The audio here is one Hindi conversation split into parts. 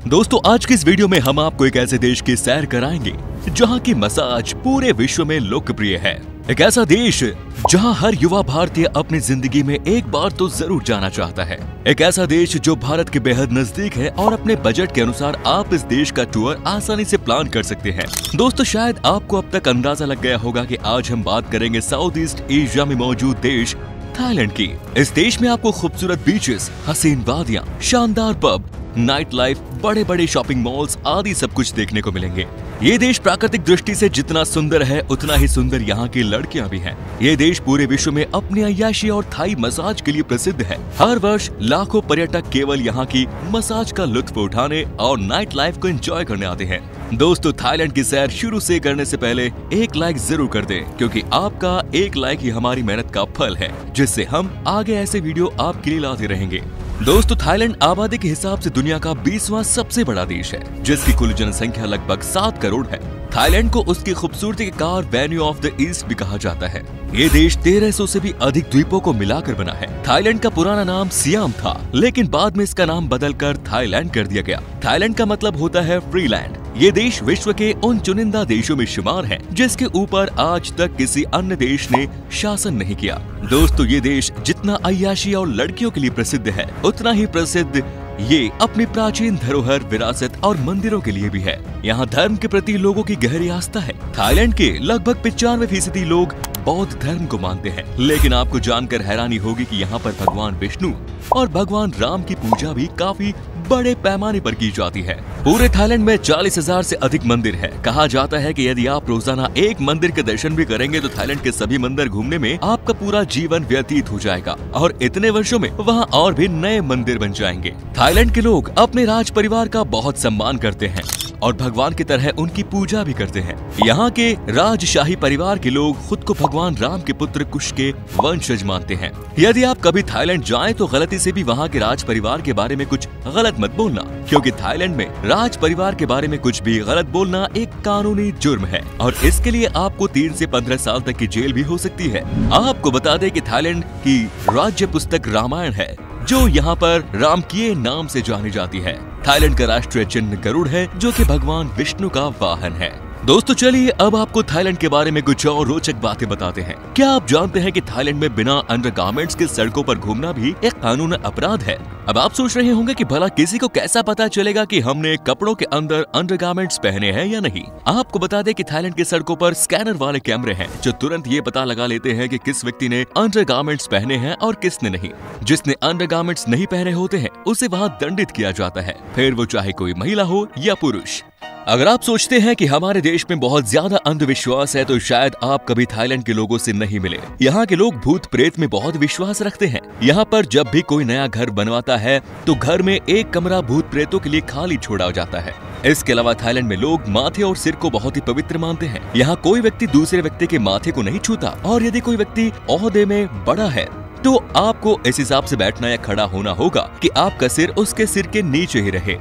दोस्तों आज की इस वीडियो में हम आपको एक ऐसे देश की सैर कराएंगे जहां की मसाज पूरे विश्व में लोकप्रिय है। एक ऐसा देश जहां हर युवा भारतीय अपनी जिंदगी में एक बार तो जरूर जाना चाहता है। एक ऐसा देश जो भारत के बेहद नजदीक है और अपने बजट के अनुसार आप इस देश का टूर आसानी से प्लान कर सकते हैं। दोस्तों शायद आपको अब तक अंदाजा लग गया होगा कि आज हम बात करेंगे साउथ ईस्ट एशिया में मौजूद देश थाईलैंड की। इस देश में आपको खूबसूरत बीचेस, हसीन वादियां, शानदार पब, नाइट लाइफ, बड़े बड़े शॉपिंग मॉल्स आदि सब कुछ देखने को मिलेंगे। ये देश प्राकृतिक दृष्टि से जितना सुंदर है उतना ही सुंदर यहाँ की लड़कियाँ भी हैं। ये देश पूरे विश्व में अपनी अय्याशी और थाई मसाज के लिए प्रसिद्ध है। हर वर्ष लाखों पर्यटक केवल यहाँ की मसाज का लुत्फ उठाने और नाइट लाइफ को एंजॉय करने आते हैं। दोस्तों थाईलैंड की सैर शुरू से करने से पहले एक लाइक जरूर कर दें, क्योंकि आपका एक लाइक ही हमारी मेहनत का फल है, जिससे हम आगे ऐसे वीडियो आपके लिए लाते रहेंगे। दोस्तों थाईलैंड आबादी के हिसाब से दुनिया का 20वां सबसे बड़ा देश है, जिसकी कुल जनसंख्या लगभग 7 करोड़ है। थाईलैंड को उसकी खूबसूरती के car venue of the east भी कहा जाता है। ये देश 1300 से भी अधिक द्वीपों को मिलाकर बना है। थाईलैंड का पुराना नाम सियाम था, लेकिन बाद में इसका नाम बदलकर थाईलैंड कर दिया गया। थाईलैंड का मतलब होता है फ्री लैंड। ये देश विश्व के उन चुनिंदा देशों में शुमार है जिसके ऊपर आज तक किसी अन्य देश ने शासन नहीं किया। दोस्तों ये देश जितना अय्याशी और लड़कियों के लिए प्रसिद्ध है, उतना ही प्रसिद्ध ये अपनी प्राचीन धरोहर, विरासत और मंदिरों के लिए भी है। यहाँ धर्म के प्रति लोगों की गहरी आस्था है। थाईलैंड के लगभग 95% लोग बौद्ध धर्म को मानते हैं, लेकिन आपको जानकर हैरानी होगी कि यहाँ पर भगवान विष्णु और भगवान राम की पूजा भी काफी बड़े पैमाने पर की जाती है। पूरे थाईलैंड में 40,000 से अधिक मंदिर है। कहा जाता है कि यदि आप रोजाना एक मंदिर के दर्शन भी करेंगे तो थाईलैंड के सभी मंदिर घूमने में आपका पूरा जीवन व्यतीत हो जाएगा और इतने वर्षों में वहाँ और भी नए मंदिर बन जाएंगे। थाईलैंड के लोग अपने राज परिवार का बहुत सम्मान करते हैं और भगवान की तरह उनकी पूजा भी करते हैं। यहाँ के राजशाही परिवार के लोग खुद को भगवान राम के पुत्र कुश के वंशज मानते हैं। यदि आप कभी थाईलैंड जाएं तो गलती से भी वहाँ के राज परिवार के बारे में कुछ गलत मत बोलना, क्योंकि थाईलैंड में राज परिवार के बारे में कुछ भी गलत बोलना एक कानूनी जुर्म है और इसके लिए आपको 3 से 15 साल तक की जेल भी हो सकती है। आपको बता दें कि थाईलैंड की राज्य पुस्तक रामायण है, जो यहाँ पर रामकीय नाम से जानी जाती है। थाईलैंड का राष्ट्रीय चिन्ह गरुड़ है, जो कि भगवान विष्णु का वाहन है। दोस्तों चलिए अब आपको थाईलैंड के बारे में कुछ और रोचक बातें बताते हैं। क्या आप जानते हैं कि थाईलैंड में बिना अंडरगारमेंट्स के सड़कों पर घूमना भी एक कानूनी अपराध है? अब आप सोच रहे होंगे कि भला किसी को कैसा पता चलेगा कि हमने कपड़ों के अंदर अंडरगारमेंट्स पहने हैं या नहीं। आपको बता दें कि थाईलैंड की सड़कों पर स्कैनर वाले कैमरे हैं, जो तुरंत ये पता लगा लेते हैं कि किस व्यक्ति ने अंडरगारमेंट्स पहने हैं और किसने नहीं। जिसने अंडरगारमेंट्स नहीं पहने होते हैं उसे वहाँ दंडित किया जाता है, फिर वो चाहे कोई महिला हो या पुरुष। अगर आप सोचते हैं कि हमारे देश में बहुत ज्यादा अंधविश्वास है तो शायद आप कभी थाईलैंड के लोगों से नहीं मिले। यहाँ के लोग भूत प्रेत में बहुत विश्वास रखते हैं। यहाँ पर जब भी कोई नया घर बनवाता है तो घर में एक कमरा भूत प्रेतों के लिए खाली छोड़ा जाता है। इसके अलावा थाईलैंड में लोग माथे और सिर को बहुत ही पवित्र मानते हैं। यहाँ कोई व्यक्ति दूसरे व्यक्ति के माथे को नहीं छूता और यदि कोई व्यक्ति ओहदे में बड़ा है तो आपको इस हिसाब से बैठना या खड़ा होना होगा कि आपका सिर उसके सिर के नीचे ही रहे।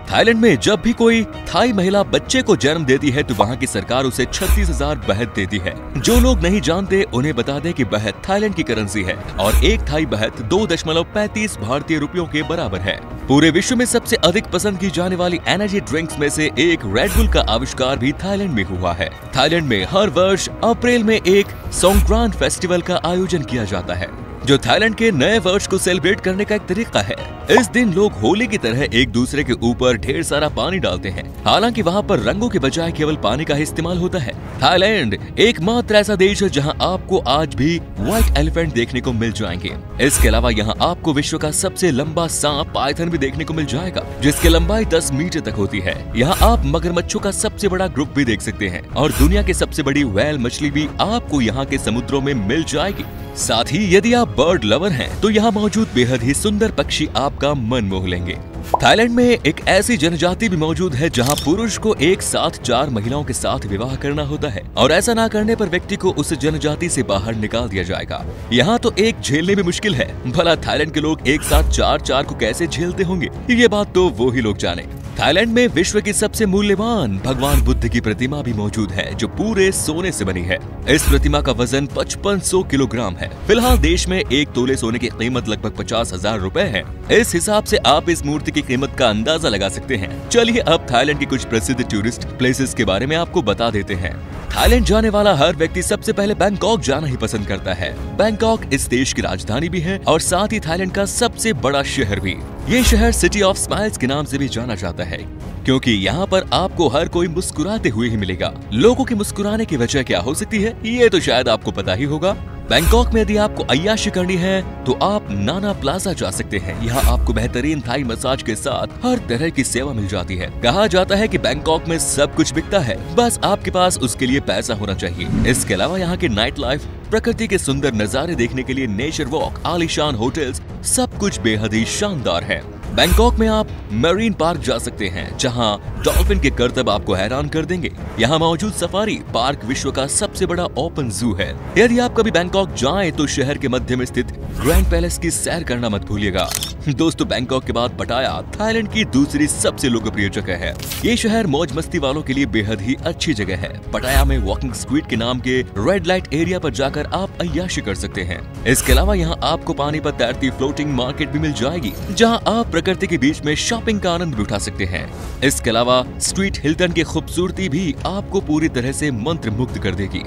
थाईलैंड में जब भी कोई थाई महिला बच्चे को जन्म देती है तो वहाँ की सरकार उसे 36,000 बहत देती है। जो लोग नहीं जानते उन्हें बता दें कि बहत थाईलैंड की करेंसी है और एक थाई बहत 2.35 भारतीय रुपयों के बराबर है। पूरे विश्व में सबसे अधिक पसंद की जाने वाली एनर्जी ड्रिंक्स में से एक रेड बुल का आविष्कार भी थाईलैंड में हुआ है। थाईलैंड में हर वर्ष अप्रैल में एक सोंग्रान फेस्टिवल का आयोजन किया जाता है, जो थाईलैंड के नए वर्ष को सेलिब्रेट करने का एक तरीका है। इस दिन लोग होली की तरह एक दूसरे के ऊपर ढेर सारा पानी डालते हैं। हालांकि वहाँ पर रंगों के बजाय केवल पानी का ही इस्तेमाल होता है। थाईलैंड एकमात्र ऐसा देश है जहाँ आपको आज भी व्हाइट एलिफेंट देखने को मिल जाएंगे। इसके अलावा यहाँ आपको विश्व का सबसे लंबा सांप पाइथन भी देखने को मिल जाएगा, जिसकी लंबाई 10 मीटर तक होती है। यहाँ आप मगरमच्छों का सबसे बड़ा ग्रुप भी देख सकते हैं और दुनिया की सबसे बड़ी व्हेल मछली भी आपको यहाँ के समुद्रों में मिल जाएगी। साथ ही यदि आप बर्ड लवर हैं तो यहाँ मौजूद बेहद ही सुंदर पक्षी आपका मन मोह लेंगे। थाईलैंड में एक ऐसी जनजाति भी मौजूद है जहाँ पुरुष को एक साथ 4 महिलाओं के साथ विवाह करना होता है और ऐसा ना करने पर व्यक्ति को उस जनजाति से बाहर निकाल दिया जाएगा। यहाँ तो एक झेलने भी मुश्किल है। भला थाईलैंड के लोग एक साथ 4 को कैसे झेलते होंगे, ये बात तो वो ही लोग जाने। थाईलैंड में विश्व की सबसे मूल्यवान भगवान बुद्ध की प्रतिमा भी मौजूद है, जो पूरे सोने से बनी है। इस प्रतिमा का वजन 5500 किलोग्राम है। फिलहाल देश में 1 तोले सोने की कीमत लगभग 50,000 रुपए है। इस हिसाब से आप इस मूर्ति की कीमत का अंदाजा लगा सकते हैं। चलिए अब थाईलैंड की कुछ प्रसिद्ध टूरिस्ट प्लेसेस के बारे में आपको बता देते हैं। थाईलैंड जाने वाला हर व्यक्ति सबसे पहले बैंकॉक जाना ही पसंद करता है। बैंकॉक इस देश की राजधानी भी है और साथ ही थाईलैंड का सबसे बड़ा शहर भी। ये शहर सिटी ऑफ स्माइल्स के नाम से भी जाना जाता है, क्योंकि यहाँ पर आपको हर कोई मुस्कुराते हुए ही मिलेगा। लोगों के मुस्कुराने की वजह क्या हो सकती है, ये तो शायद आपको पता ही होगा। बैंकॉक में यदि आपको अय्याशी करनी है तो आप नाना प्लाजा जा सकते हैं। यहाँ आपको बेहतरीन थाई मसाज के साथ हर तरह की सेवा मिल जाती है। कहा जाता है कि बैंकॉक में सब कुछ बिकता है, बस आपके पास उसके लिए पैसा होना चाहिए। इसके अलावा यहाँ के नाइट लाइफ, प्रकृति के सुंदर नजारे देखने के लिए नेचर वॉक, आलीशान होटल्स, सब कुछ बेहद ही शानदार है। बैंकॉक में आप मरीन पार्क जा सकते हैं, जहां डॉल्फिन के करतब आपको हैरान कर देंगे। यहां मौजूद सफारी पार्क विश्व का सबसे बड़ा ओपन जू है। यदि आप कभी बैंकॉक जाएं तो शहर के मध्य में स्थित ग्रैंड पैलेस की सैर करना मत भूलिएगा। दोस्तों, बैंकॉक के बाद पटाया थाईलैंड की दूसरी सबसे लोकप्रिय जगह है। ये शहर मौज मस्ती वालों के लिए बेहद ही अच्छी जगह है। पटाया में वॉकिंग स्ट्रीट के नाम के रेड लाइट एरिया पर जाकर आप अय्याशी कर सकते हैं। इसके अलावा यहाँ आपको पानी पर तैरती फ्लोटिंग मार्केट भी मिल जाएगी, जहाँ आप प्रकृति के बीच में शॉपिंग का आनंद भी उठा सकते हैं। इसके अलावा स्ट्रीट हिल्टन की खूबसूरती भी आपको पूरी तरह से मंत्रमुग्ध कर देगी।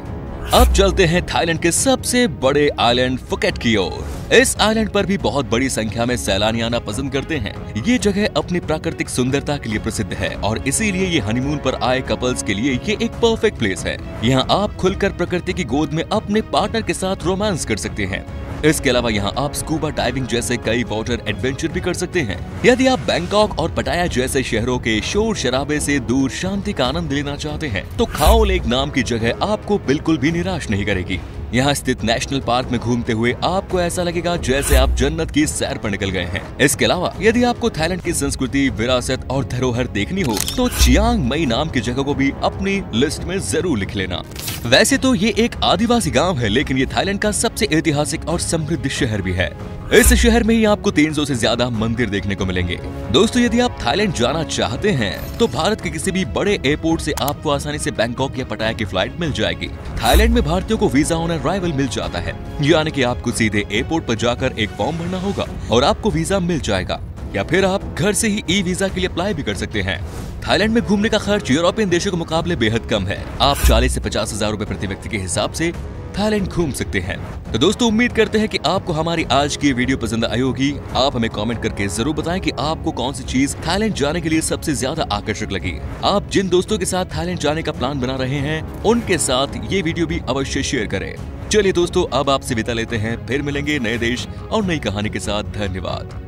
अब चलते हैं थाईलैंड के सबसे बड़े आइलैंड फुकेट की ओर। इस आइलैंड पर भी बहुत बड़ी संख्या में सैलानी आना पसंद करते हैं। ये जगह अपनी प्राकृतिक सुंदरता के लिए प्रसिद्ध है और इसीलिए ये हनीमून पर आए कपल्स के लिए ये एक परफेक्ट प्लेस है। यहाँ आप खुलकर प्रकृति की गोद में अपने पार्टनर के साथ रोमांस कर सकते हैं। इसके अलावा यहाँ आप स्कूबा डाइविंग जैसे कई वाटर एडवेंचर भी कर सकते हैं। यदि आप बैंकॉक और पटाया जैसे शहरों के शोर शराबे से दूर शांति का आनंद लेना चाहते हैं तो खाओ लेक नाम की जगह आपको बिल्कुल भी निराश नहीं करेगी। यहाँ स्थित नेशनल पार्क में घूमते हुए आपको ऐसा लगेगा जैसे आप जन्नत की सैर पर निकल गए हैं। इसके अलावा यदि आपको थाईलैंड की संस्कृति, विरासत और धरोहर देखनी हो तो चियांग मई नाम की जगह को भी अपनी लिस्ट में जरूर लिख लेना। वैसे तो ये एक आदिवासी गांव है, लेकिन ये थाईलैंड का सबसे ऐतिहासिक और समृद्ध शहर भी है। इस शहर में ही आपको 300 से ज्यादा मंदिर देखने को मिलेंगे। दोस्तों, यदि आप थाईलैंड जाना चाहते हैं तो भारत के किसी भी बड़े एयरपोर्ट से आपको आसानी से बैंकॉक या पटाया की फ्लाइट मिल जाएगी। थाईलैंड में भारतीयों को वीजा ऑन अराइवल मिल जाता है, यानी कि आपको सीधे एयरपोर्ट पर जाकर एक फॉर्म भरना होगा और आपको वीजा मिल जाएगा, या फिर आप घर से ही ई वीजा के लिए अप्लाई भी कर सकते हैं। थाईलैंड में घूमने का खर्च यूरोपियन देशों के मुकाबले बेहद कम है। आप 40 से 50,000 रुपए प्रति व्यक्ति के हिसाब से थाईलैंड घूम सकते हैं। तो दोस्तों, उम्मीद करते हैं कि आपको हमारी आज की वीडियो पसंद आई होगी। आप हमें कमेंट करके जरूर बताएं कि आपको कौन सी चीज थाईलैंड जाने के लिए सबसे ज्यादा आकर्षक लगी। आप जिन दोस्तों के साथ थाईलैंड जाने का प्लान बना रहे हैं उनके साथ ये वीडियो भी अवश्य शेयर करें। चलिए दोस्तों, अब आपसे विदा लेते हैं, फिर मिलेंगे नए देश और नई कहानी के साथ। धन्यवाद।